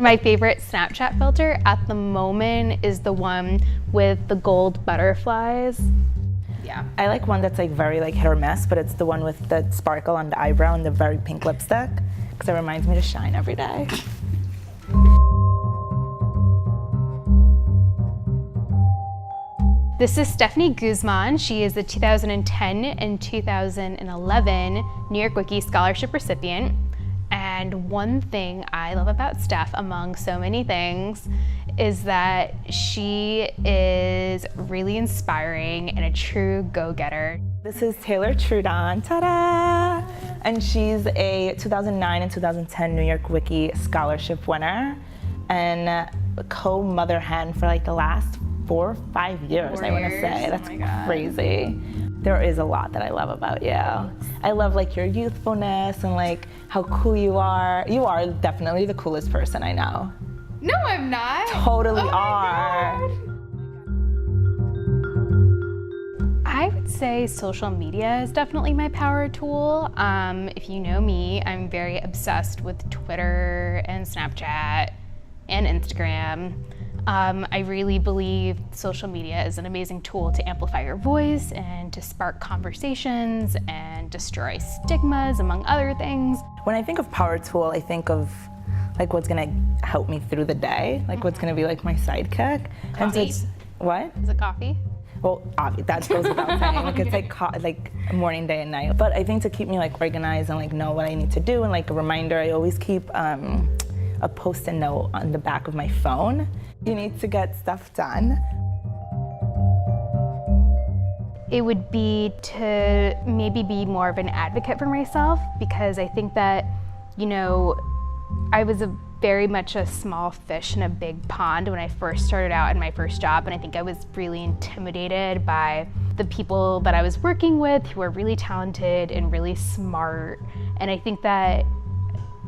My favorite Snapchat filter at the moment is the one with the gold butterflies. Yeah. I like one that's like very like hit or miss, but it's the one with the sparkle on the eyebrow and the very pink lipstick, because it reminds me to shine every day. This is Stephanie Guzman. She is the 2010 and 2011 New York Wiki Scholarship recipient. And one thing I love about Steph, among so many things, is that she is really inspiring and a true go-getter. This is Taylor Trudon, ta-da! And she's a 2009 and 2010 New York Wiki Scholarship winner and co-mother hen for like the last 4 or 5 years, I want to say. That's crazy. There is a lot that I love about you. I love like your youthfulness and like how cool you are. You are definitely the coolest person I know. No, I'm not. Totally are. I would say social media is definitely my power tool. If you know me, I'm very obsessed with Twitter and Snapchat and Instagram. I really believe social media is an amazing tool to amplify your voice and to spark conversations and destroy stigmas, among other things. When I think of power tool, I think of like what's gonna help me through the day, like what's gonna be like my sidekick. Coffee? And so it's, what? Is it coffee? Well, that goes without saying. Like it's like morning, day, and night. But I think to keep me like organized and like know what I need to do and like a reminder, I always keep a post-it note on the back of my phone. You need to get stuff done. It would be to maybe be more of an advocate for myself, because I think that, you know, I was very much a small fish in a big pond when I first started out in my first job, and I think I was really intimidated by the people that I was working with who were really talented and really smart. And I think that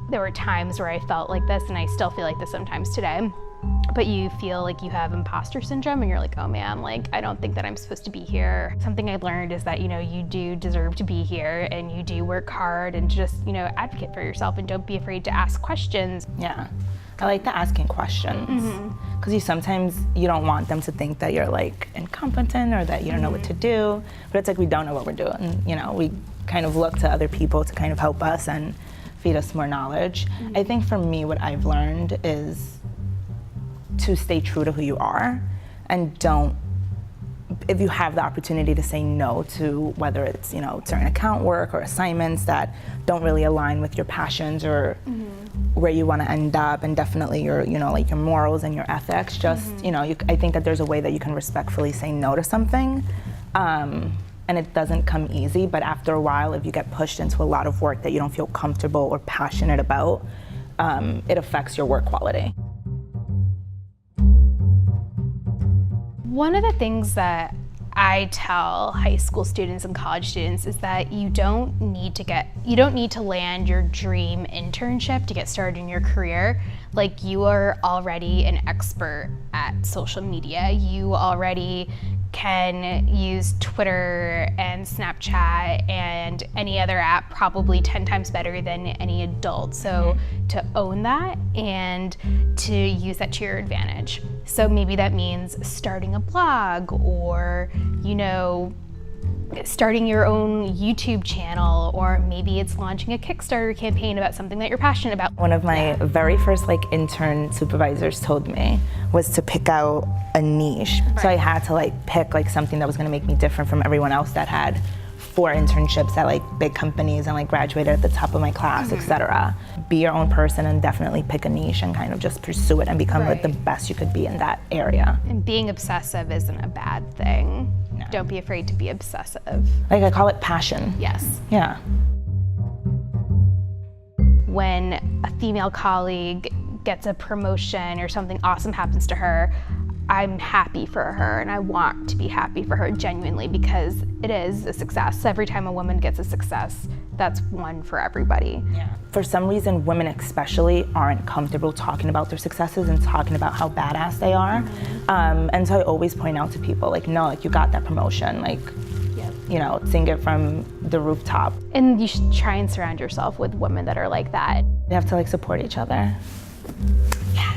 there were times where I felt like this, and I still feel like this sometimes today. But you feel like you have imposter syndrome and you're like, oh man, like I don't think that I'm supposed to be here. Something I learned is that, you know, you do deserve to be here and you do work hard and just, you know, advocate for yourself and don't be afraid to ask questions. Yeah, I like the asking questions. Because sometimes you don't want them to think that you're like incompetent or that you don't know what to do. But it's like we don't know what we're doing. You know, we kind of look to other people to kind of help us and feed us more knowledge. I think for me, what I've learned is to stay true to who you are and don't, if you have the opportunity to say no to whether it's, you know, certain account work or assignments that don't really align with your passions or where you want to end up, and definitely your, you know, like your morals and your ethics, just, you know, I think that there's a way that you can respectfully say no to something. And it doesn't come easy, but after a while, if you get pushed into a lot of work that you don't feel comfortable or passionate about, it affects your work quality. One of the things that I tell high school students and college students is that you don't need to land your dream internship to get started in your career. Like, you are already an expert at social media. You already can use Twitter and Snapchat and any other app probably 10 times better than any adult. So to own that and to use that to your advantage. So maybe that means starting a blog or, you know, starting your own YouTube channel, or maybe it's launching a Kickstarter campaign about something that you're passionate about. One of my very first like intern supervisors told me was to pick out a niche. So I had to like pick like something that was gonna make me different from everyone else that had 4 internships at like big companies and like graduated at the top of my class, etc. Be your own person and definitely pick a niche and kind of just pursue it and become like the best you could be in that area. And being obsessive isn't a bad thing. No. Don't be afraid to be obsessive. Like, I call it passion. Yes. Yeah. When a female colleague gets a promotion or something awesome happens to her, I'm happy for her, and I want to be happy for her genuinely, because it is a success. Every time a woman gets a success, that's one for everybody. Yeah. For some reason, women especially aren't comfortable talking about their successes and talking about how badass they are. And so I always point out to people, like, no, like, you got that promotion, like, you know, sing it from the rooftop. And you should try and surround yourself with women that are like that. You have to like support each other. Yeah.